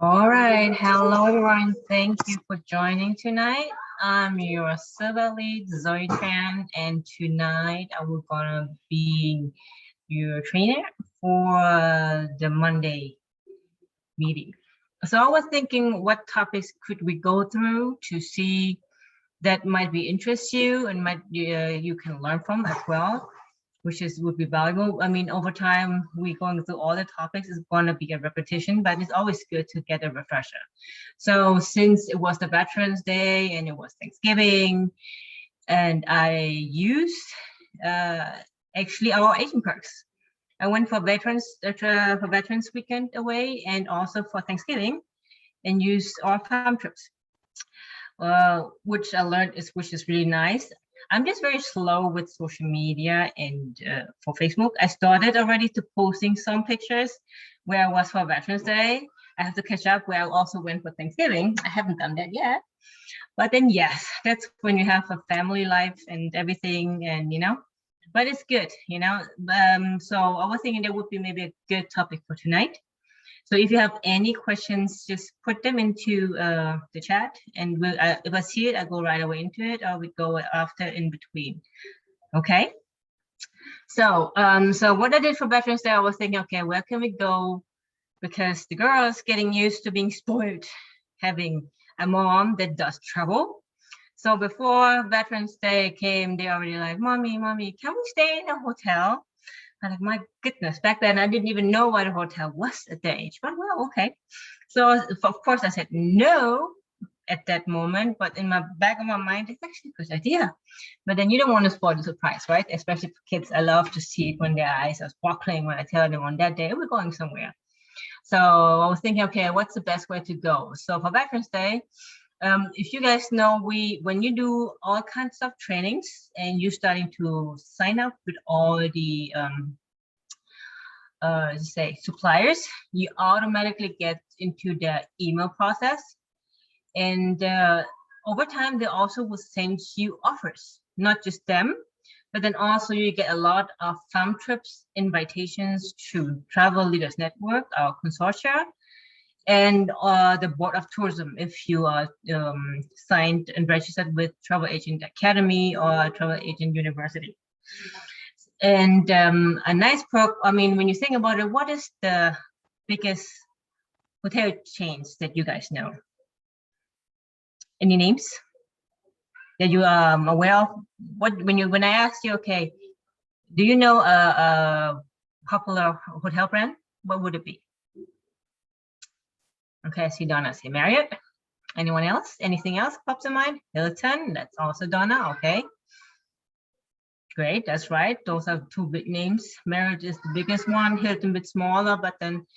All right. Hello, everyone. Thank you for joining tonight. I'm your server lead, Zoey Tran, and tonight I will gonna be your trainer for the Monday meeting. So I was thinking, what topics could we go through to see that might be interest you and might you can learn from as well, which is would be valuable. I mean, over time, we going through all the topics is going to be a repetition, but it's always good to get a refresher. So since it was the Veterans Day and it was Thanksgiving, and I used uh, actually our Asian perks. I went for Veterans Weekend away and also for Thanksgiving and used our farm trips, which I learned which is really nice. I'm just very slow with social media and for Facebook. I started already to posting some pictures where I was for Veterans Day. I have to catch up where I also went for Thanksgiving. I haven't done that yet. But then yes, that's when you have a family life and everything and but it's good. So I was thinking that would be maybe a good topic for tonight. So if you have any questions, just put them into the chat, and if I see it, I go right away into it, or we go after in between. Okay. So what I did for Veterans Day, I was thinking, okay, where can we go? Because the girls getting used to being spoiled, having a mom that does travel. So before Veterans Day came, they already like, mommy, can we stay in a hotel? I'm like, my goodness, back then I didn't even know what a hotel was at that age, but well, okay. So of course I said no at that moment, but in my back of my mind, it's actually a good idea. But then you don't want to spoil the surprise, right? Especially for kids, I love to see it when their eyes are sparkling when I tell them on that day, we're going somewhere. So I was thinking, okay, what's the best way to go? So for Veterans Day, if you guys know, when you do all kinds of trainings and you're starting to sign up with all the say suppliers, you automatically get into the email process, and over time they also will send you offers, not just them, but then also you get a lot of farm trips invitations to Travel Leaders Network, our consortia, and the Board of Tourism if you are signed and registered with Travel Agent Academy or Travel Agent University. And a nice perk, I mean, when you think about it, what is the biggest hotel chains that you guys know? Any names that you are aware of? When I asked you, okay, do you know a popular hotel brand? What would it be? Okay, I see Donna. See Marriott. Anyone else? Anything else pops in mind? Hilton. That's also Donna. Okay. Great. That's right. Those are two big names. Marriott is the biggest one. Hilton a bit smaller, but then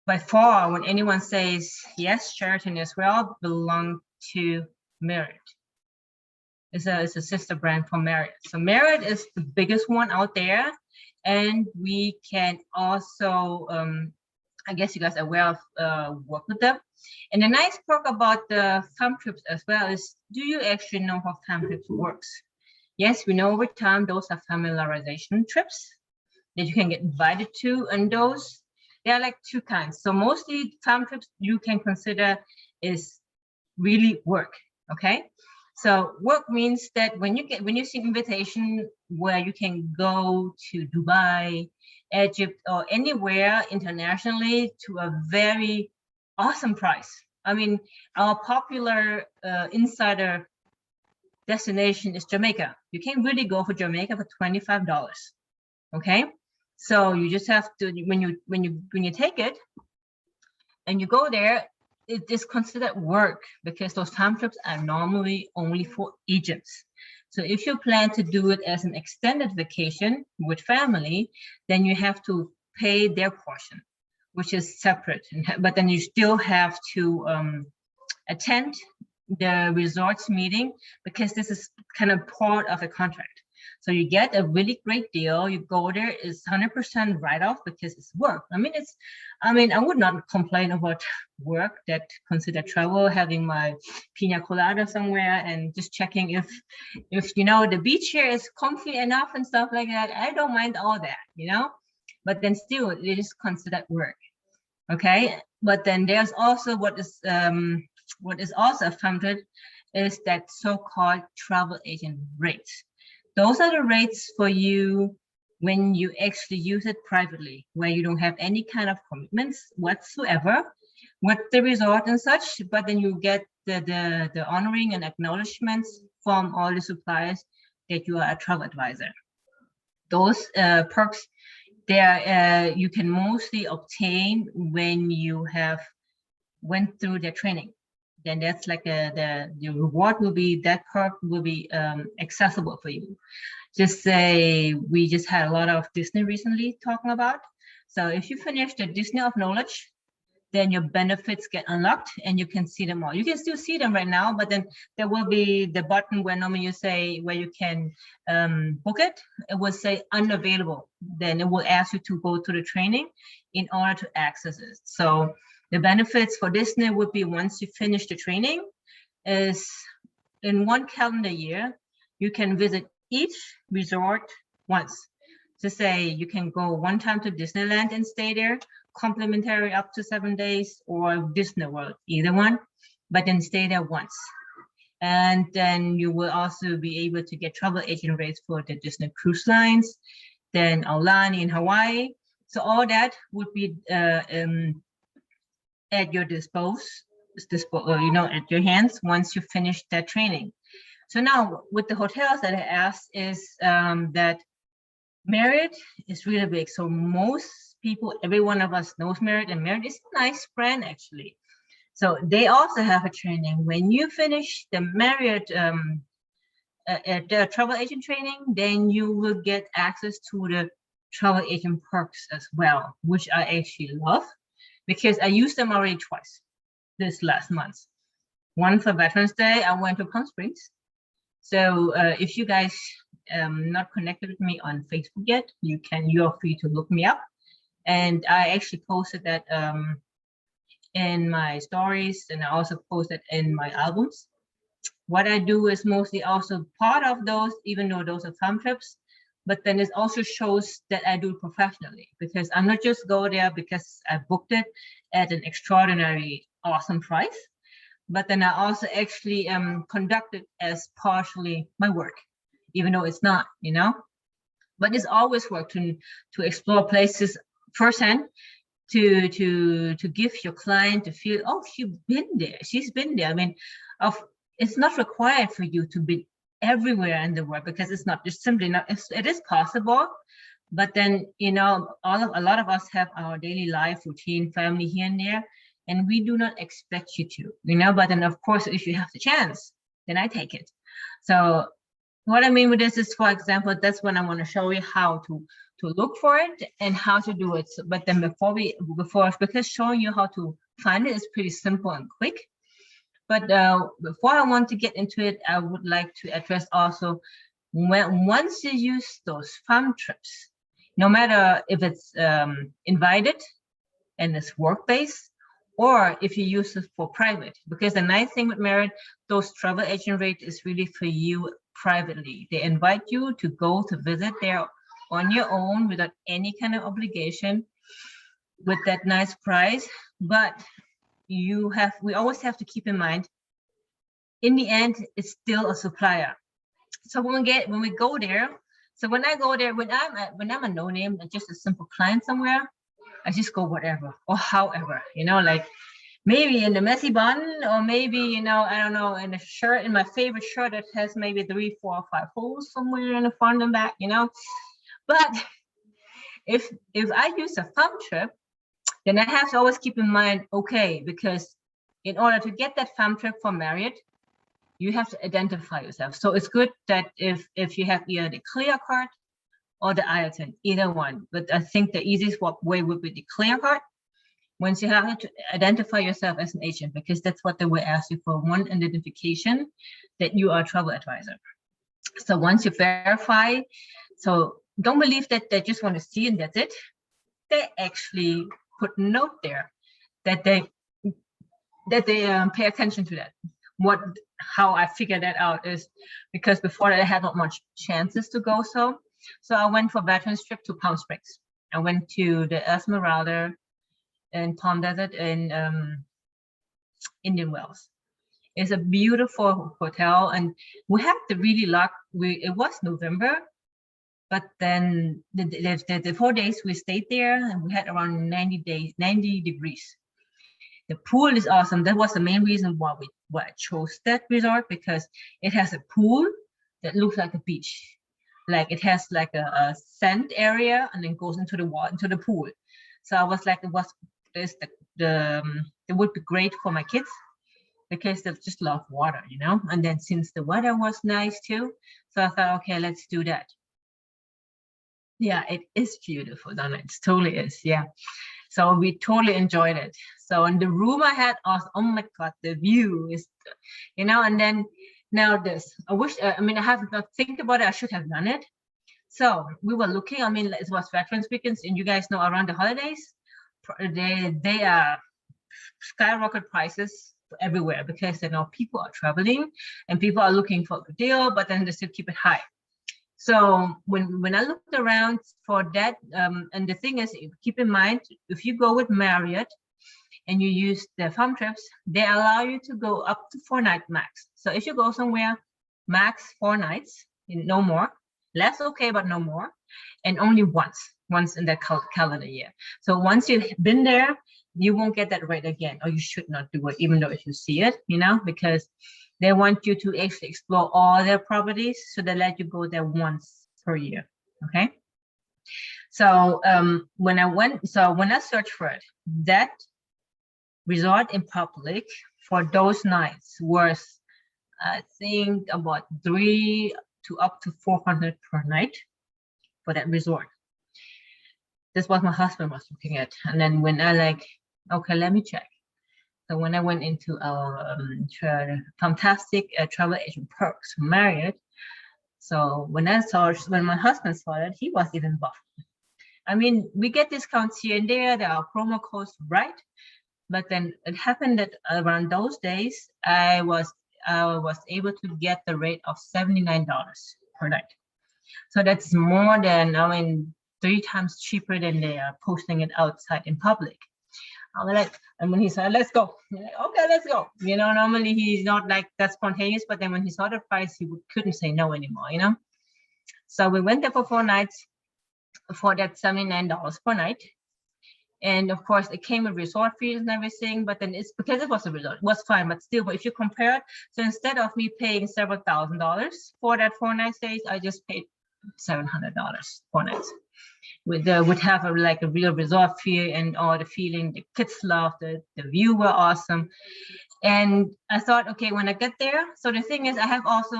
by far, when anyone says yes, Sheraton as well belong to Marriott. It's a sister brand for Marriott. So Marriott is the biggest one out there, and we can also I guess you guys are aware of work with them. And the nice perk about the farm trips as well is, do you actually know how farm trips works? Yes, we know over time those are familiarization trips that you can get invited to, and those, there are like two kinds. So mostly farm trips you can consider is really work, okay? So work means that when you see invitation where you can go to Dubai, Egypt, or anywhere internationally to a very awesome price. I mean, our popular insider destination is Jamaica. You can really go for Jamaica for $25. Okay, so you just have to when you take it and you go there, it is considered work because those time trips are normally only for agents. So if you plan to do it as an extended vacation with family, then you have to pay their portion, which is separate. But then you still have to attend the resorts meeting because this is kind of part of the contract. So you get a really great deal. You go there, it's 100% write-off because it's work. I mean, I would not complain about work that consider travel, having my pina colada somewhere and just checking if the beach here is comfy enough and stuff like that. I don't mind all that, but then still it is considered work. Okay, but then there's also what is also funded is that so-called travel agent rates. Those are the rates for you when you actually use it privately, where you don't have any kind of commitments whatsoever with the resort and such, but then you get the honoring and acknowledgements from all the suppliers that you are a travel advisor. Those perks there you can mostly obtain when you have went through the training. Then that's like the reward will be, that perk will be accessible for you. Just say we just had a lot of Disney recently talking about. So if you finish the Disney of Knowledge, then your benefits get unlocked and you can see them all. You can still see them right now, but then there will be the button where normally you say where you can book it. It will say unavailable. Then it will ask you to go to the training in order to access it. So the benefits for Disney would be once you finish the training is in one calendar year, you can visit each resort once. To say you can go one time to Disneyland and stay there, complimentary up to 7 days, or Disney World, either one, but then stay there once. And then you will also be able to get travel agent rates for the Disney cruise lines, then Aulani in Hawaii. So all that would be at your disposal, at your hands once you finish that training. So now with the hotels that I asked is that Marriott is really big. So most people, every one of us knows Marriott, and Marriott is a nice brand actually. So they also have a training. When you finish the Marriott the travel agent training, then you will get access to the travel agent perks as well, which I actually love because I used them already twice this last month. One for Veterans Day, I went to Palm Springs. So if you guys not connected with me on Facebook yet, you're free to look me up. And I actually posted that in my stories, and I also posted in my albums. What I do is mostly also part of those, even though those are fun trips, but then it also shows that I do it professionally, because I'm not just go there because I booked it at an extraordinary awesome price, but then I also actually conduct it as partially my work, even though it's not, but it's always work to explore places firsthand, to give your client to feel, oh, she's been there. I mean, it's not required for you to be everywhere in the world, because it's not, just simply not, it is possible, but then a lot of us have our daily life routine, family here and there, and we do not expect you to, but then of course if you have the chance, then I take it. So what I mean with this is, for example, that's when I want to show you how to look for it and how to do it. But then because showing you how to find it is pretty simple and quick. But before I want to get into it, I would like to address also, once you use those fun trips, no matter if it's invited and it's work-based, or if you use it for private, because the nice thing with Marriott, those travel agent rate is really for you privately. They invite you to go to visit there on your own without any kind of obligation, with that nice price. But we always have to keep in mind, in the end, it's still a supplier. So when we go there, when I go there, when I'm a no-name, just a simple client somewhere, I just go whatever or however, like maybe in the messy bun, or maybe, I don't know, in a shirt, in my favorite shirt that has maybe 3, 4, or 5 holes somewhere in the front and back, But if I use a fun trip, then I have to always keep in mind, okay, because in order to get that fun trip for Marriott, you have to identify yourself. So it's good that if you have either the clear card or the IATAN, either one. But I think the easiest way would be the clear card. Once you have to identify yourself as an agent, because that's what they will ask you for, one identification that you are a travel advisor. So once you verify, so don't believe that they just want to see and that's it. They actually put a note there that they pay attention to that. How I figured that out is because before that I had not much chances to go. So I went for veterans trip to Palm Springs. I went to the Esmeralda, in Palm Desert in Indian Wells. It's a beautiful hotel, and we had the really luck. It was November, but then the 4 days we stayed there, and we had around 90 degrees. The pool is awesome. That was the main reason why I chose that resort, because it has a pool that looks like a beach. Like it has like a sand area and then goes into the water, into the pool. So I was like, it would be great for my kids because they just love water, you know. And then since the weather was nice too, so I thought, okay, let's do that. Yeah, it is beautiful, Donna. It totally is. Yeah. So we totally enjoyed it. So in the room I had, oh my God, the view is, you know, and then now this, I wish, I mean, I have not think about it. I should have done it. So we were looking, I mean, it was Veterans Weekends, and you guys know around the holidays, they are skyrocket prices everywhere because you know people are traveling and people are looking for a good deal, but then they still keep it high. So when I looked around for that, and the thing is, keep in mind, if you go with Marriott and you use the farm trips, they allow you to go up to 4 nights max. So if you go somewhere, max 4 nights, no more, less okay, but no more, and only once in the calendar year. So once you've been there, you won't get that rate again, or you should not do it, even though if you see it, you know, because they want you to actually explore all their properties, so they let you go there once per year. Okay. So when I searched for it, that resort in public for those nights was, I think, about 300 to up to 400 per night for that resort. This was my husband was looking at, and then when I like, okay, let me check. So when I went into our fantastic travel agent perks from Marriott, so when my husband saw it, he was even buffed. I mean, we get discounts here and there. There are promo codes, right? But then it happened that around those days, I was able to get the rate of $79 per night. So that's more than, I mean, 3 times cheaper than they are posting it outside in public. I'm like, and when he said, let's go, like, okay, let's go. You know, normally he's not like that spontaneous, but then when he saw the price, he couldn't say no anymore, you know? So we went there for 4 nights for that $79 per night. And of course, it came with resort fees and everything, but then it's because it was a resort, it was fine, but still, but if you compare it, so instead of me paying several $1,000s for that 4 night stays, I just paid $700 4 nights. Would have like a real resort feel and all the feeling. The kids loved it. The view were awesome, and I thought, okay, when I get there. So the thing is, I have also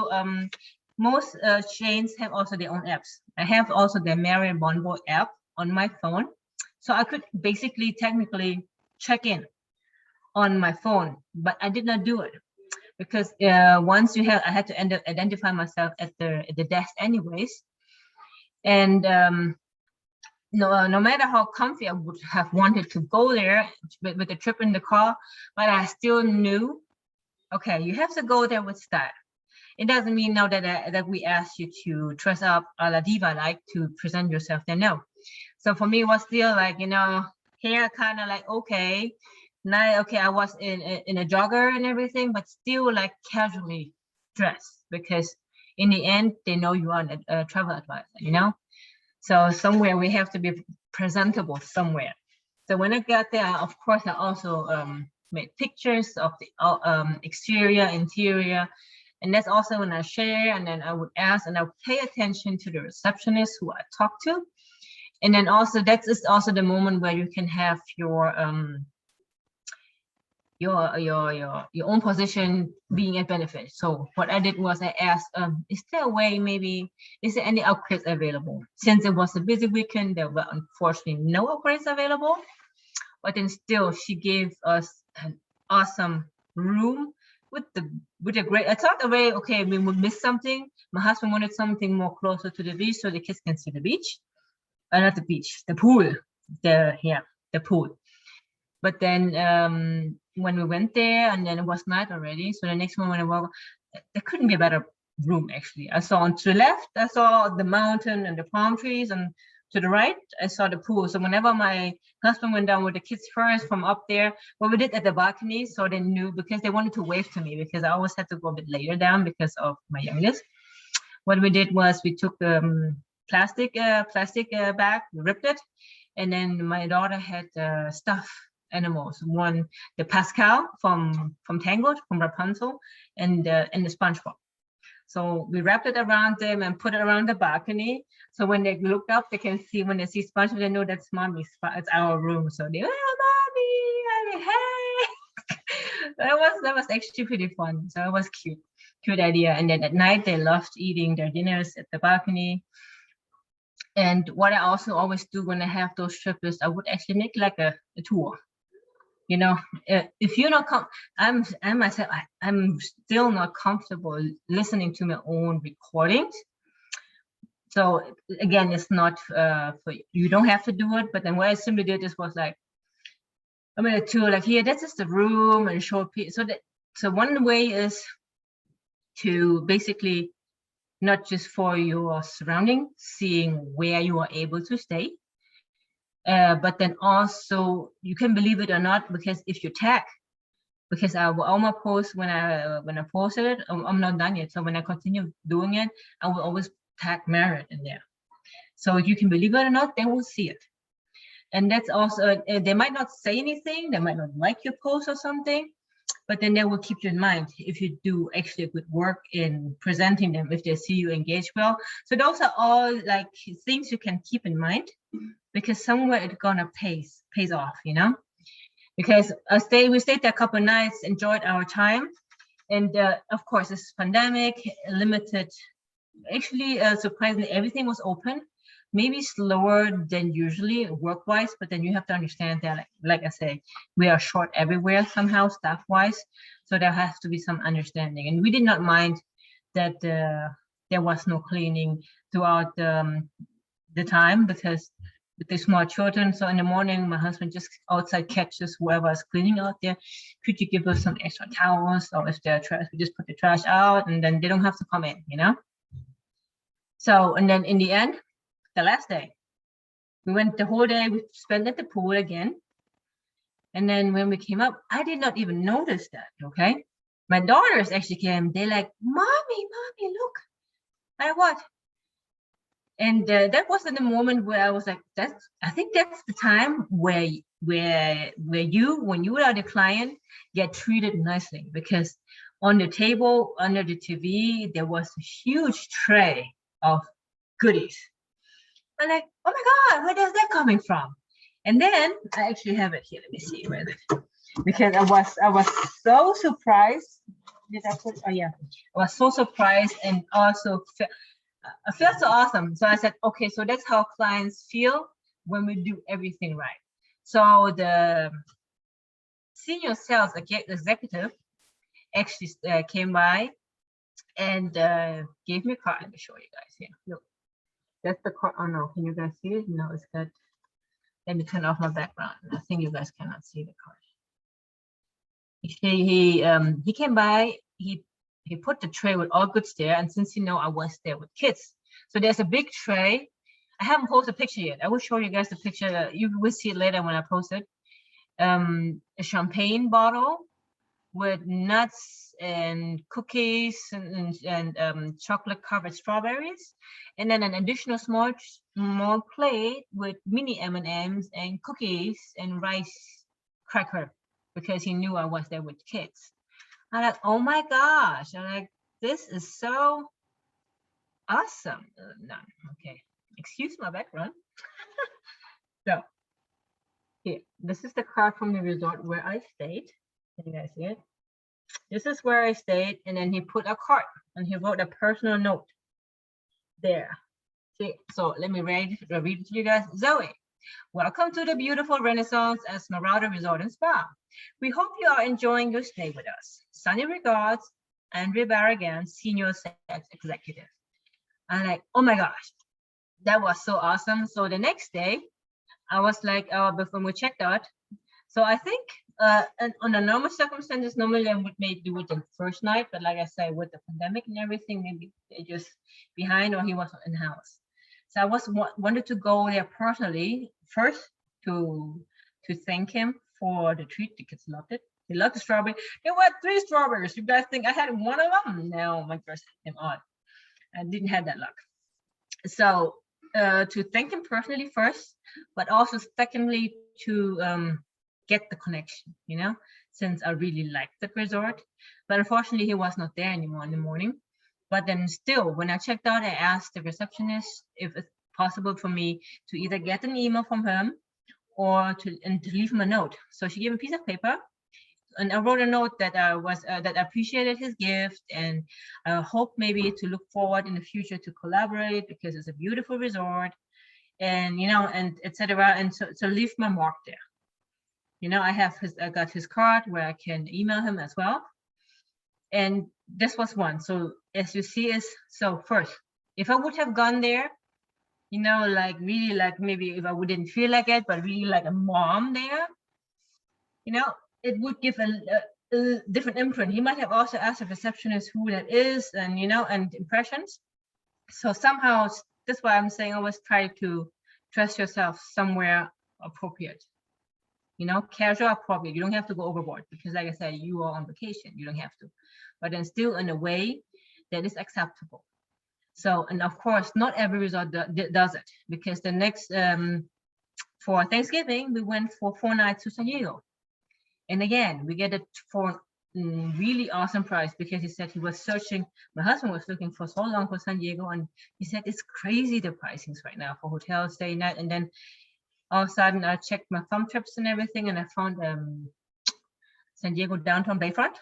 most chains have also their own apps. I have also the Marriott Bonvoy app on my phone, so I could basically technically check in on my phone, but I did not do it because once I had to identify myself at the desk anyways, and no matter how comfy I would have wanted to go there with the trip in the car, but I still knew, okay, you have to go there with style. It doesn't mean now that we ask you to dress up a la diva, like to present yourself there. No. So for me, it was still like, you know, hair kind of like, okay, now, okay, I was in a jogger and everything, but still like casually dressed, because in the end, they know you are a travel advisor, you know? So somewhere we have to be presentable somewhere. So when I got there, of course, I also made pictures of the exterior, interior, and that's also when I share, and then I would ask, and I would pay attention to the receptionist who I talked to. And then also, that is also the moment where you can have your own position being a benefit. So what I did was I asked, is there a way, maybe, is there any upgrades available? Since it was a busy weekend, there were unfortunately no upgrades available, but then still she gave us an awesome room with a great, I thought, okay, we would miss something. My husband wanted something more closer to the beach so the kids can see the beach. Not the beach, the pool, the pool. But then when we went there, and then it was night already, so the next moment I walked, there couldn't be a better room actually. I saw on to the left, I saw the mountain and the palm trees, and to the right, I saw the pool. So whenever my husband went down with the kids first from up there, what we did at the balcony, so they knew, because they wanted to wave to me, because I always had to go a bit later down because of my youngest. What we did was we took plastic bag, ripped it, and then my daughter had stuffed animals. One, the Pascal from Tangled, from Rapunzel, and the SpongeBob. So we wrapped it around them and put it around the balcony. So when they look up, they can see, when they see SpongeBob, they know that's mommy's, it's our room. So they, oh, mommy, hey. That was actually pretty fun. So it was cute idea. And then at night, they loved eating their dinners at the balcony. And what I also always do when I have those trips is I would actually make like a tour. You know, if you're not, I'm still not comfortable listening to my own recordings. So again, it's not for you don't have to do it. But then what I simply did is was like, I made a tour, like, here, this is the room, and show people. So one way is to basically not just for your surrounding, seeing where you are able to stay. But then also, you can believe it or not, because if you tag, because I will almost post when I posted it, I'm not done yet. So when I continue doing it, I will always tag Merit in there. So you can believe it or not, they will see it. And that's also, they might not say anything, they might not like your post or something, but then they will keep you in mind if you do actually good work in presenting them, if they see you engage well. So those are all like things you can keep in mind, because somewhere it's gonna pays off, you know. Because we stayed there a couple of nights, enjoyed our time, and of course this pandemic limited. Actually, surprisingly, everything was open. Maybe slower than usually work-wise, but then you have to understand that, like I say, we are short everywhere somehow, staff-wise. So there has to be some understanding. And we did not mind that there was no cleaning throughout the time, because with the small children. So in the morning, my husband just outside catches whoever is cleaning out there. Could you give us some extra towels? Or if they're trash, we just put the trash out, and then they don't have to come in, you know? So, and then in the end, the last day, we went the whole day, we spent at the pool again. And then when we came up, I did not even notice that, okay? My daughters actually came, they're like, mommy, look. I what? And that was in the moment where I was like, I think that's the time where you, when you are the client, get treated nicely, because on the table under the TV, there was a huge tray of goodies. I'm like, oh my God, where is that coming from? And then I actually have it here. Let me see where it is. Because I was so surprised. Did I put? Oh yeah, I was so surprised, and also I felt so awesome. So I said, okay, so that's how clients feel when we do everything right. So the senior sales executive actually came by and gave me a card. Let me show you guys here. Look. That's the card. Oh no, can you guys see it? No, it's got. Let me turn off my background. I think you guys cannot see the card. Actually, he came by. He put the tray with all goods there, and since I was there with kids, so there's a big tray. I haven't posted a picture yet. I will show you guys the picture. You will see it later when I post it. A champagne bottle with nuts and cookies and chocolate covered strawberries, and then an additional small plate with mini M&Ms and cookies and rice cracker, because he knew I was there with kids. I'm like, oh my gosh, I'm like, this is so awesome. No, okay, excuse my background. So here, this is the card from the resort where I stayed. Can you guys see it? This is where I stayed, and then he put a card and he wrote a personal note there. See, so let me read it to you guys. Zoe, welcome to the beautiful Renaissance Esmeralda Resort and Spa. We hope you are enjoying your stay with us. Sunny regards, Andrea Barragan, Senior Sales Executive. I'm like, oh my gosh, that was so awesome. So the next day, I was like, before we checked out, so I think and under normal circumstances, normally I would maybe do it the first night, but like I say, with the pandemic and everything, maybe they just behind, or he wasn't in the house. So I wanted to go there personally first to thank him for the treat. The kids loved it. They loved the strawberry. There were 3 strawberries. You guys think I had one of them? No, my girls had them all. I didn't have that luck. So to thank him personally first, but also secondly to get the connection, you know, since I really liked the resort. But unfortunately, he was not there anymore in the morning. But then still, when I checked out, I asked the receptionist if it's possible for me to either get an email from him or to leave him a note. So she gave me a piece of paper, and I wrote a note that I appreciated his gift, and I hope maybe to look forward in the future to collaborate because it's a beautiful resort, and you know, and etc. And so leave my mark there. You know, I got his card where I can email him as well. And this was one. So as you see is, so first, if I would have gone there, you know, like really like maybe if I wouldn't feel like it, but really like a mom there, you know, it would give a different imprint. He might have also asked the receptionist who that is, and you know, and impressions. So somehow that's why I'm saying always try to dress yourself somewhere appropriate. You know, casual appropriate. You don't have to go overboard because, like I said, you are on vacation. You don't have to, but then still in a way that is acceptable. So, and of course, not every resort does it, because the next for Thanksgiving we went for 4 nights to San Diego, and again we get it for really awesome price, because he said he was searching. My husband was looking for so long for San Diego, and he said it's crazy the pricings right now for hotels, stay night, and then all of a sudden I checked my thumb trips and everything, and I found San Diego downtown Bayfront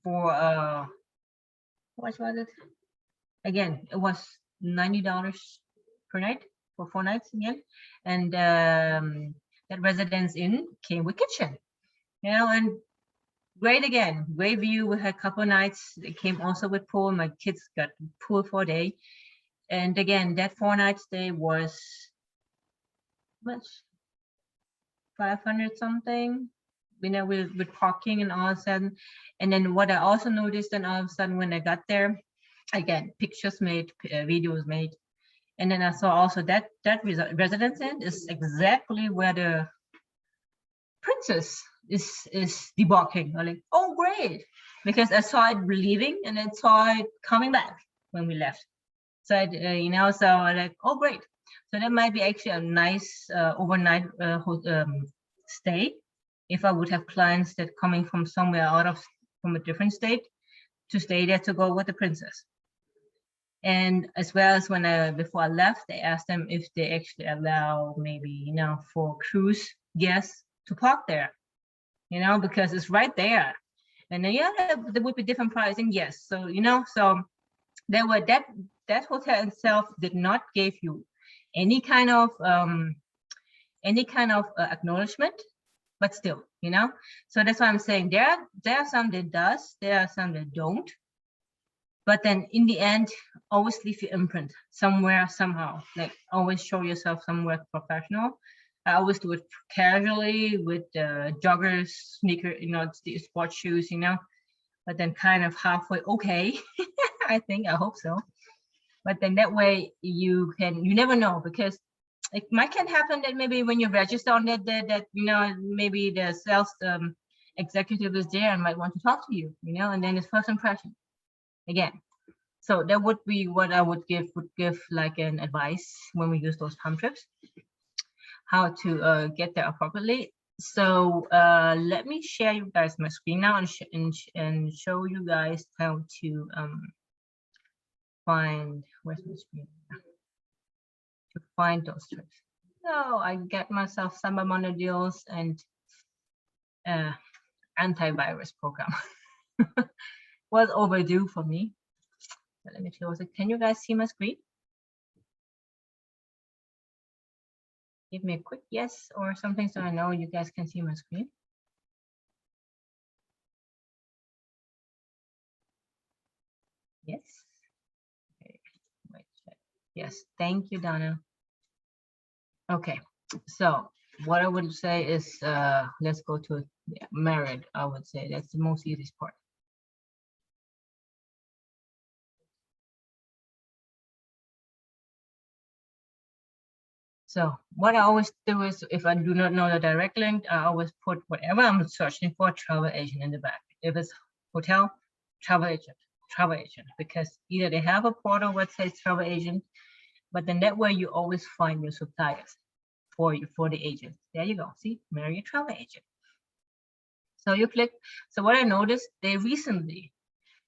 for what was it? Again, it was $90 per night for 4 nights again, and that Residence Inn came with kitchen, you know, and great again, great view. We had a couple of nights. It came also with pool. My kids got pool for a day, and again that 4-night stay was much 500 something, you know, with parking and all of a sudden. And then what I also noticed, then all of a sudden when I got there, again pictures made, videos made, and then I saw also that Residence Inn is exactly where the princess is debarking. I'm like, oh great, because I saw it leaving and then saw it coming back when we left. So I, you know, so I like, oh great. So that might be actually a nice overnight stay if I would have clients that coming from somewhere from a different state to stay there to go with the princess. And as well as before I left, I asked them if they actually allow maybe, you know, for cruise guests to park there, you know, because it's right there. And then, yeah, there would be different pricing, yes. So, you know, so there were that hotel itself did not give you any kind of acknowledgement, but still, you know. So that's why I'm saying there are some that does, there are some that don't. But then in the end, always leave your imprint somewhere, somehow. Like always show yourself somewhere professional. I always do it casually with joggers, sneaker, you know, the sports shoes, you know. But then kind of halfway, okay, I hope so. But then that way you never know, because it can happen that maybe when you register on that you know, maybe the sales executive is there and might want to talk to you, you know, and then it's first impression again. So that would be what I would give like an advice when we use those palm trips, how to get there appropriately. So let me share you guys my screen now and show you guys how to find, where's my screen, to find those trips. So I get myself Samba Mono deals and antivirus program. Was overdue for me. So let me close it. Can you guys see my screen? Give me a quick yes or something so I know you guys can see my screen. Yes. Okay. Wait, yes, thank you, Donna. Okay, so what I would say is let's go to married. I would say that's the most easiest part. So what I always do is, if I do not know the direct link, I always put whatever I'm searching for, travel agent in the back. If it's hotel, travel agent, because either they have a portal where it says travel agent, but then that way you always find your suppliers for the agent. There you go. See, marry a travel agent. So you click. So what I noticed, they recently,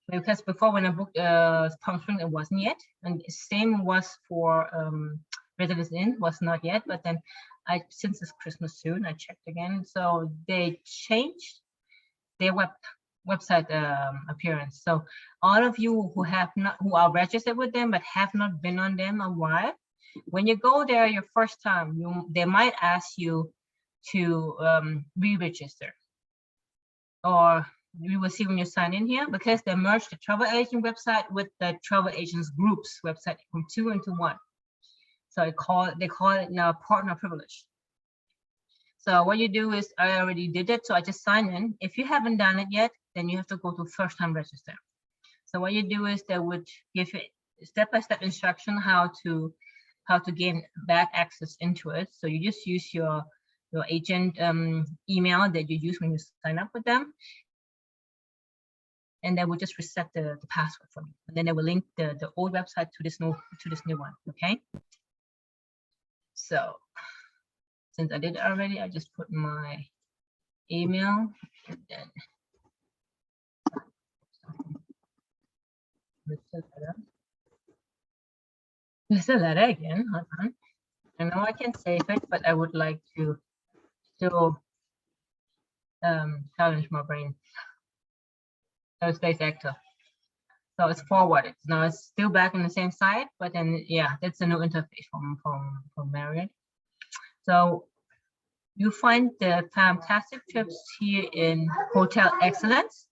because before when I booked Palm Springs, it wasn't yet, and same was for Residence Inn, was not yet. But then since it's Christmas soon, I checked again. So they changed their website appearance. So all of you who are registered with them but have not been on them a while, when you go there your first time, they might ask you to re-register, or you will see when you sign in here, because they merged the travel agent website with the travel agents groups website from 2 into 1. So they call it now partner privilege. So what you do is, I already did it, so I just sign in. If you haven't done it yet, then you have to go to first time register. So what you do is they would give you step-by-step instruction how to gain back access into it. So you just use your agent email that you use when you sign up with them, and they will just reset the password for you, and then they will link the old website to this new one. Okay. So since I did it already, I just put my email, and then let's do that again. Hold on. I know I can save it, but I would like to still challenge my brain. So space actor. So it's forwarded. Now it's still back in the same site, but then yeah, that's a new interface from Marriott. So you find the Fantastic Trips here in Hotel Excellence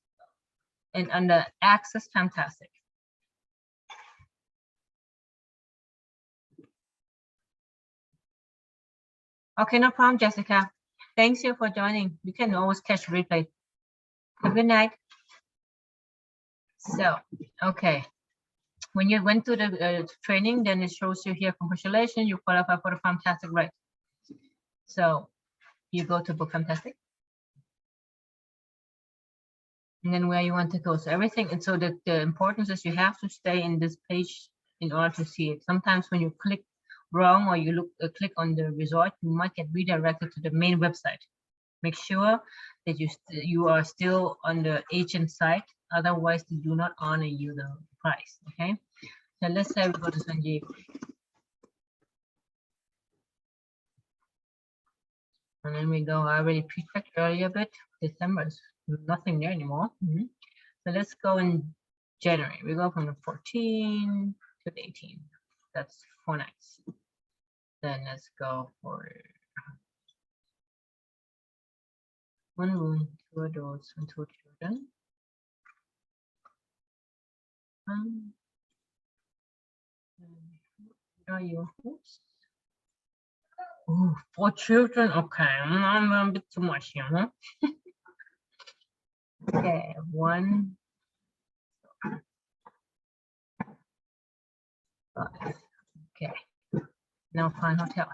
and under Access Fantastic. Okay, no problem, Jessica. Thanks you for joining. You can always catch replay. Have a good night. So, okay. When you went through the training, then it shows you here, congratulations, you qualify for the Fantastic rate. So you go to Book Fantastic. And then where you want to go. So everything, and so the importance is you have to stay in this page in order to see it. Sometimes when you click wrong, or you click on the resort, you might get redirected to the main website. Make sure that you are still on the agent site, otherwise they do not honor you the price. Okay, so let's say we go to San Diego, and then we go. I already pre-checked earlier, but December is nothing there anymore. So let's go in January. We go from the 14 to the 18. That's 4 nights. Then let's go for 1 room, 2 adults, and 2 children. Are you? Oops. Oh, 4 children. Okay, I'm a bit too much here, huh? Okay, 1. 5. Okay, now find hotels.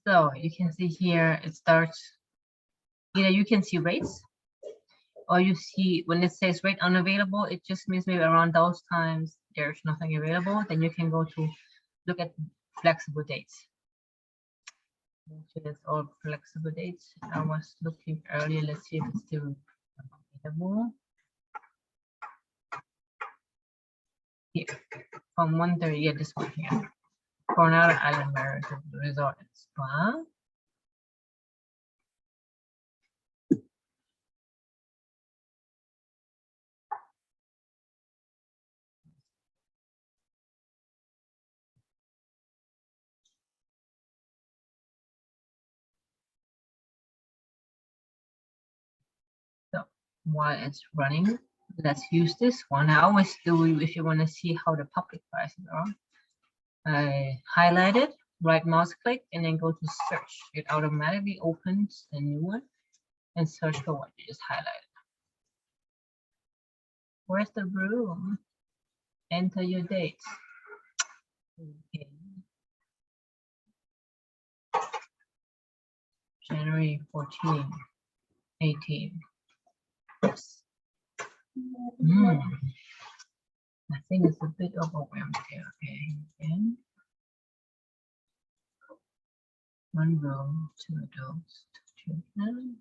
So you can see here it starts. Either you can see rates, or you see when it says rate unavailable, it just means maybe around those times there's nothing available. Then you can go to look at flexible dates. It's all flexible dates. I was looking earlier. Let's see if it's still available. Here, from 1:30. Yeah, this one here. Coronado Island Marriott Resort and Spa. So while it's running, let's use this one. I always do, if you want to see how the public prices are. I highlight it, right mouse click, and then go to search. It automatically opens a new one. and search for what you just highlighted. Where's the room? Enter your dates. Okay. January 14, 18. Yes. I think it's a bit overwhelmed here. Okay. Again. One room, 2 adults, 2 children.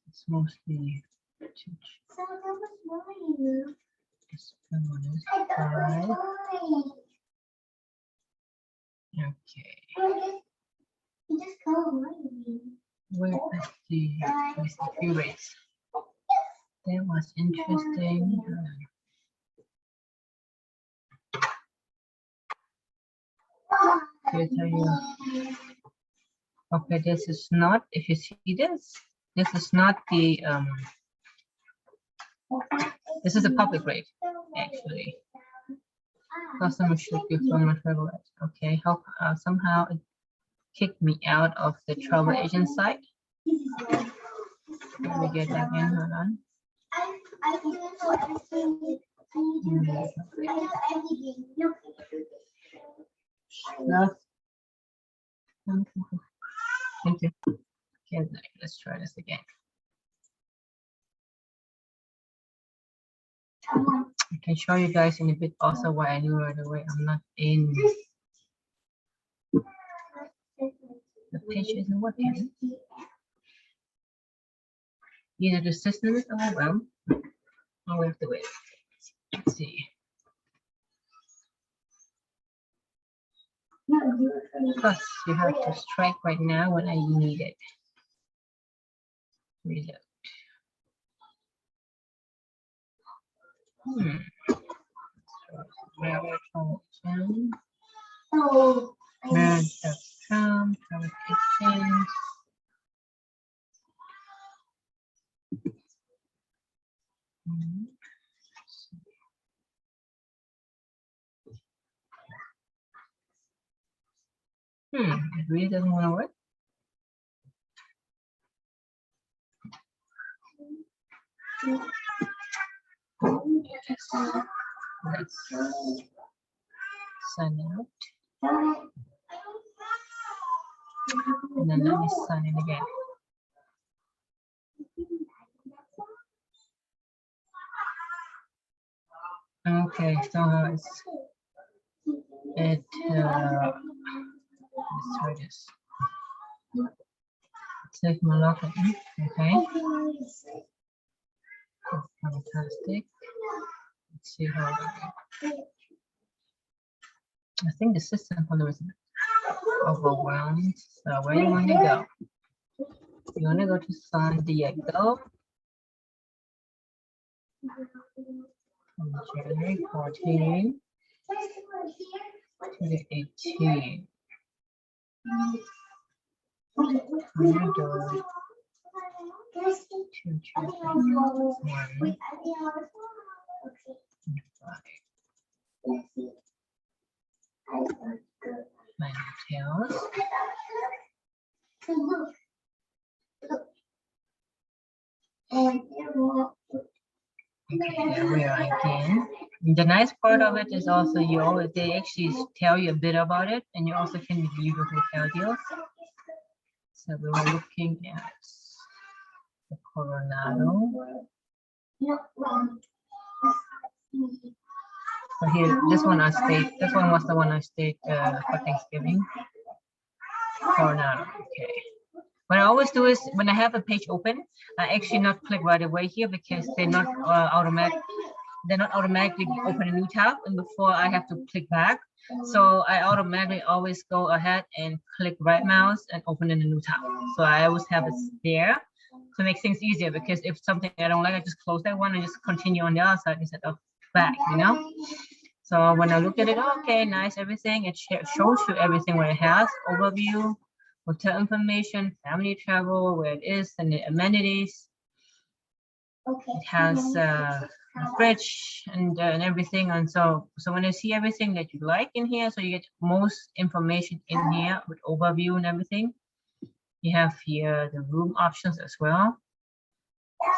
It's mostly children. This one is 5. Okay. Where is the view rates? That was interesting. I'll tell you. Okay, this is not, if you see this is not the, this is a public rate, actually. Customers should give so much travel. Okay, how somehow it kicked me out of the travel agent site. Let me get back in, hold on. Thank you. Okay, let's try this again. I can show you guys in a bit also why I knew right away I'm not in. The page isn't working. Either the system is overwhelmed or we have to wait. Let's see. Plus, you have to strike right now when I need it. Reload. Marriage.com, qualifications. It really doesn't want to work. Let's sign out. And then let me sign in again. Okay, so let's try this. Save my login. Okay. Fantastic. Let's see how I think the system is overwhelmed. So where you want to go? You want to go to San Diego. From January 14 to the 18. Two children, 1 and 5. My details. Okay, there we are again. The nice part of it is also they actually tell you a bit about it, and you also can review the hotel deals. So we were looking at the Coronado. So here, this one was the one I stayed for Thanksgiving. Coronado, okay. What I always do is when I have a page open, I actually not click right away here because they're not automatically open a new tab, and before I have to click back. So I automatically always go ahead and click right mouse and open in a new tab. So I always have it there to make things easier, because if something I don't like, I just close that one and just continue on the other side instead of back, you know? So when I look at it, okay, nice, everything, it shows you everything where it has, overview, hotel information, family travel, where it is, and the amenities. It has a fridge and everything, and so when you see everything that you like in here, so you get most information in here with overview and everything, You have here the room options as well.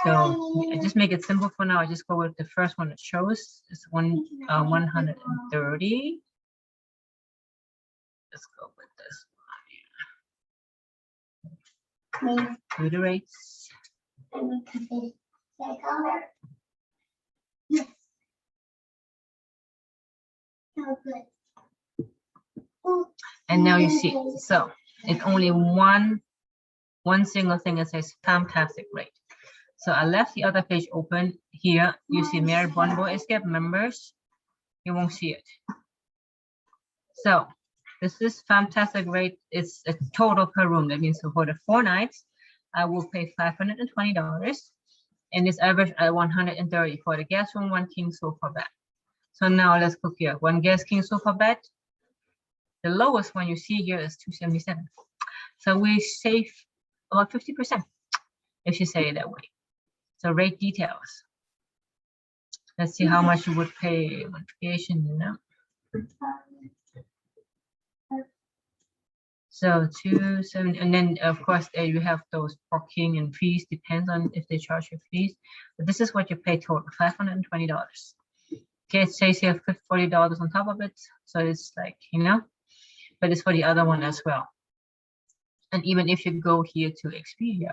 So I just make it simple for now. I just go with the first one that shows. It's 130. Let's go with this one. Do the rates. And now you see, so it's only one single thing that says fantastic rate. So I left the other page open. Here you see Marriott Bonvoy Escape members. You won't see it. So this is fantastic rate. It's a total per room. That means for the 4 nights, I will pay $520. And this average at 130 for the guest room, 1 king sofa bed. So now let's look here. 1 guest king sofa bed. The lowest one you see here is $277. So we save about 50%, if you say it that way. So rate details. Let's see how much you would pay modification, you know. So 270, and then of course you have those parking and fees, depends on if they charge you fees. But this is what you pay total, $520. Okay, it says here $40 on top of it. So it's like, you know, but it's for the other one as well. And even if you go here to Expedia,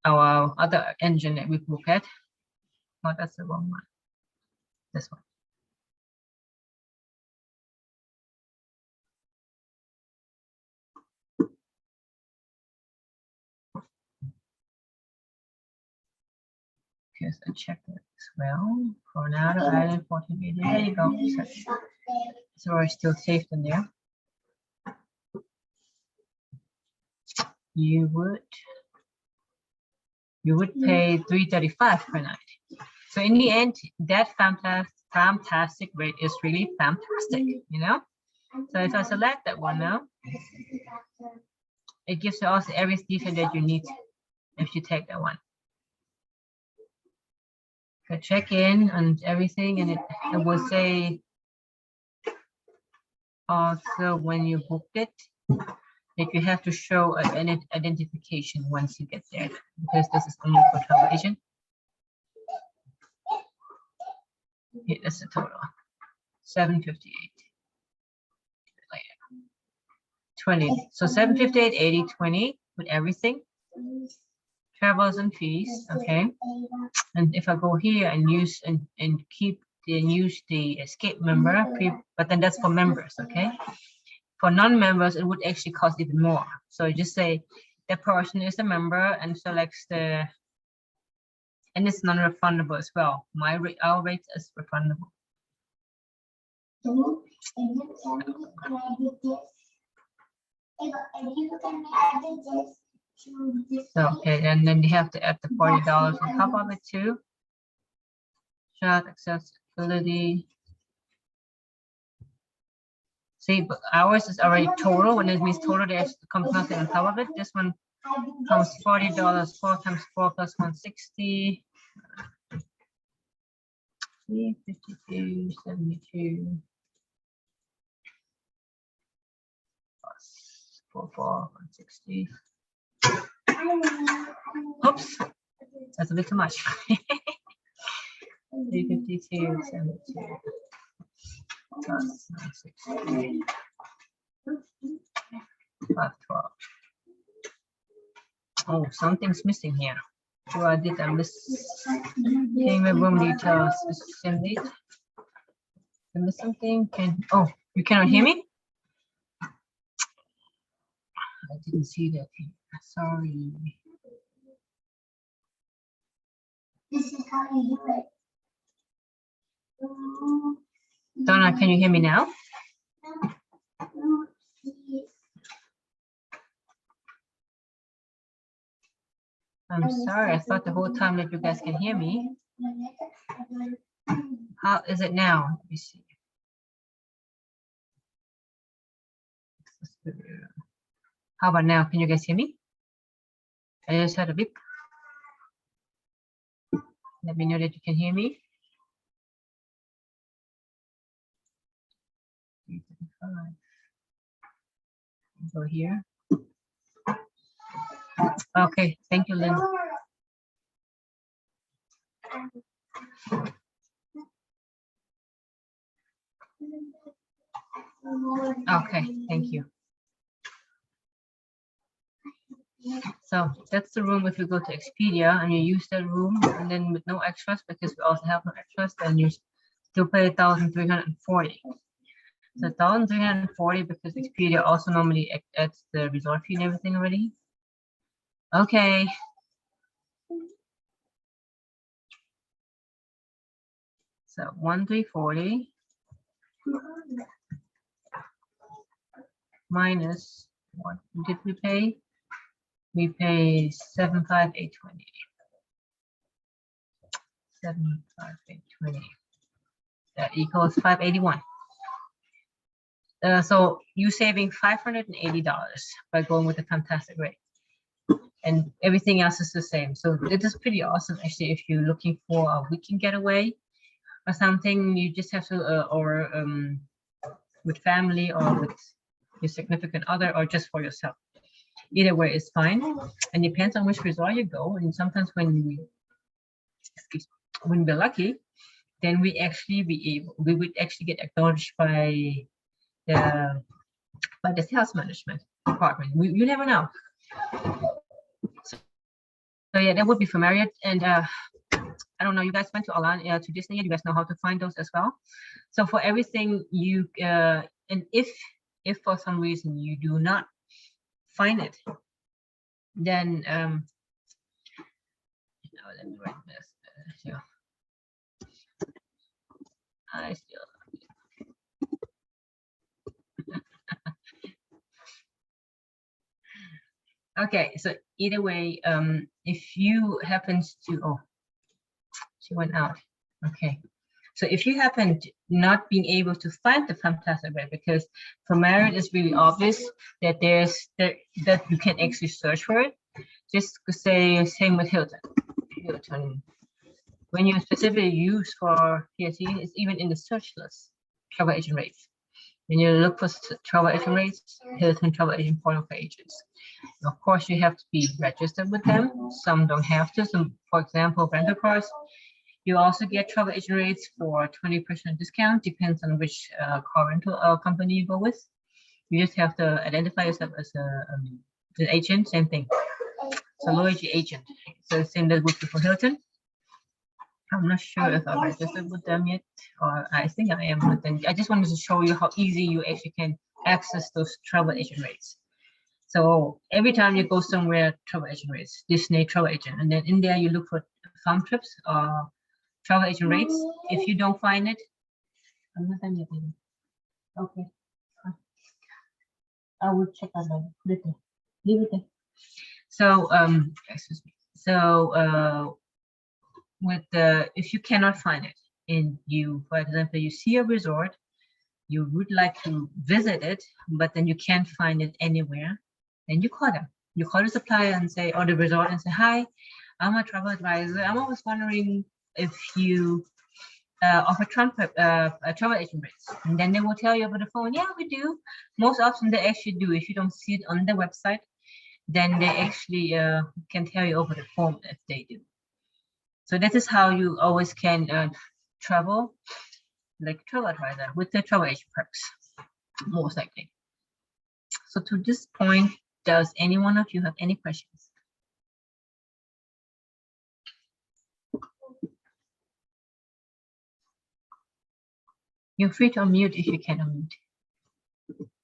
our other engine that we look at, oh, that's the wrong one. This one. Because I checked it as well. Coronado Island 1480. There you go. So we're still saved in there. You would pay $335 per night. So in the end, that fantastic rate is really fantastic, you know. So if I select that one now, it gives you also every detail that you need if you take that one. So check in and everything, and it will say also when you booked it that you have to show an identification once you get there, because this is only for travel agent. Here, that's the total. $758. 20. So 758, 80, 20 with everything. Travels and fees. Okay. And if I go here and use and use the escape member, but then that's for members. Okay. For non-members, it would actually cost even more. So you just say that person is a member and selects the, and it's non-refundable as well. Our rate is refundable. So, okay, and then you have to add the $40 on top of it too. Shot accessibility. See, but ours is already total. When it means total, there's comes nothing on top of it. This one comes $40, 4 times 4 plus 160. 52, 72. Plus 44, 160. Oops, that's a bit too much. 352, 72. Plus 160. 512. Oh, something's missing here. So I miss payment room details. Send it. I miss something. Oh, you cannot hear me? I didn't see that. Sorry. This is how you do it. Donna, can you hear me now? I'm sorry, I thought the whole time that you guys can hear me. How is it now? Let me see. How about now? Can you guys hear me? I just had a beep. Let me know that you can hear me. Go here. Okay, thank you, Lynn. Okay, thank you. So that's the room if you go to Expedia and you use that room and then with no extras, because we also have no extras, then you still pay 1,340. So 1,340 because Expedia also normally adds the resort fee and everything already. Okay. So 1,340 minus what did we pay? We pay 75820. 75820. That equals 581. So you're saving $580 by going with a fantastic rate, and everything else is the same. So it is pretty awesome, actually. If you're looking for a weekend getaway or something, you just have to, with family or with your significant other, or just for yourself. Either way is fine, and depends on which resort you go. And sometimes when we're lucky, then we would actually get acknowledged by the sales management department. You never know. So yeah, that would be for Marriott. And I don't know, you guys went to Alan to Disney, you guys know how to find those as well. So for everything you and if for some reason you do not find it, then let me write this. I still okay, so either way, if you happens to, oh, she went out. Okay, so if you happen to not being able to find the fantastic rate, because for Marriott it's really obvious that that you can actually search for it. Just say same with Hilton. When you specifically use for PSE, it's even in the search list, travel agent rates. When you look for travel agent rates, Hilton travel agent portal for agents. Of course, you have to be registered with them. Some don't have to. Some, for example, rental cars, you also get travel agent rates for 20% discount. Depends on which car rental company you go with. You just have to identify yourself as an agent. Same thing. So loyalty agent. So same that would be for Hilton. I'm not sure if I'm registered with them yet, or I think I am with them. I just wanted to show you how easy you actually can access those travel agent rates. So every time you go somewhere, travel agent rates, Disney travel agent, and then in there you look for farm trips or travel agent rates. If you don't find it, I'm not done yet. Okay, I will check that later. Put it there. Leave it there. So excuse me. So with if you cannot find it, and you, for example, you see a resort, you would like to visit it, but then you can't find it anywhere, then you call them. You call the supplier and say, or the resort, and say, hi, I'm a travel advisor. I'm always wondering if you offer travel agent rates. And then they will tell you over the phone, yeah, we do. Most often they actually do. If you don't see it on the website, then they actually can tell you over the phone if they do. So that is how you always can travel like travel advisor with the travel agent perks, most likely. So to this point, does any one of you have any questions? You're free to unmute if you can unmute. Oops.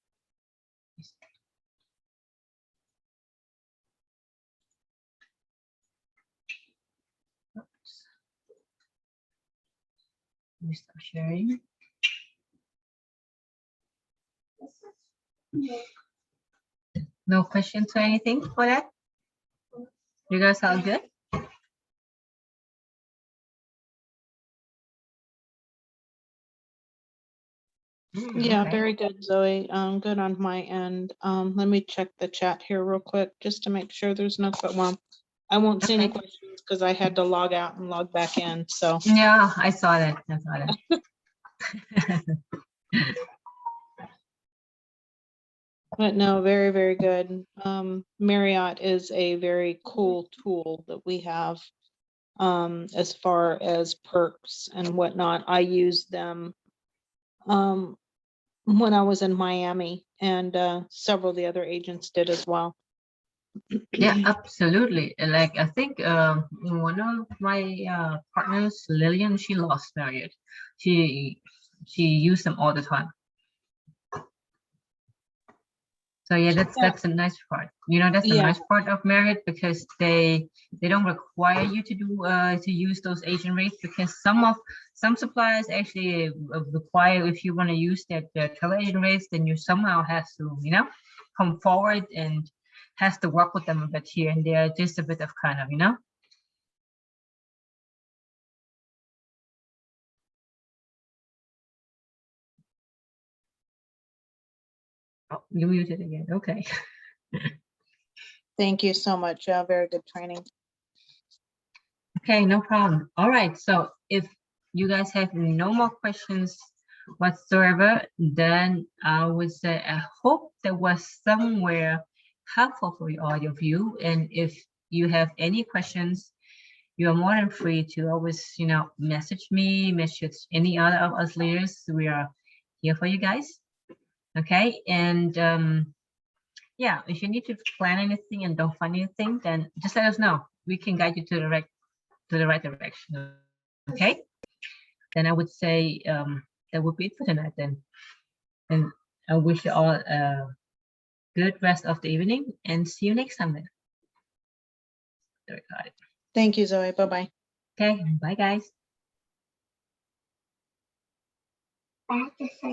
Let me stop sharing. No questions or anything for that? You guys all good? Yeah, okay. very good, Zoe. Good on my end. Let me check the chat here real quick just to make sure there's no, well, I won't see any questions because I had to log out and log back in. So yeah, I saw that. I saw that. But no, very, very good. Marriott is a very cool tool that we have as far as perks and whatnot. I used them when I was in Miami, and several of the other agents did as well. Yeah, absolutely. Like I think one of my partners, Lillian, she lost Marriott. She used them all the time. So yeah, that's a nice part. You know, that's the Yeah. nice part of Marriott, because they don't require you to do to use those agent rates, because some suppliers actually require, if you want to use their travel agent rates, then you somehow have to, you know, come forward and has to work with them a bit here and there, just a bit of kind of, you know. Oh, you muted again. Okay. Thank you so much. Very good training. Okay, no problem. All right. So if you guys have no more questions whatsoever, then I would say I hope that was somewhere helpful for all of you. And if you have any questions, you are more than free to always, you know, message me, message any other of us leaders. We are here for you guys. Okay. And yeah, if you need to plan anything and don't find anything, then just let us know. We can guide you to the right direction. Okay. Then I would say that would be it for tonight then. And I wish you all a good rest of the evening and see you next time then. There we got it. Thank you, Zoe. Bye-bye. Okay, bye guys. I have to say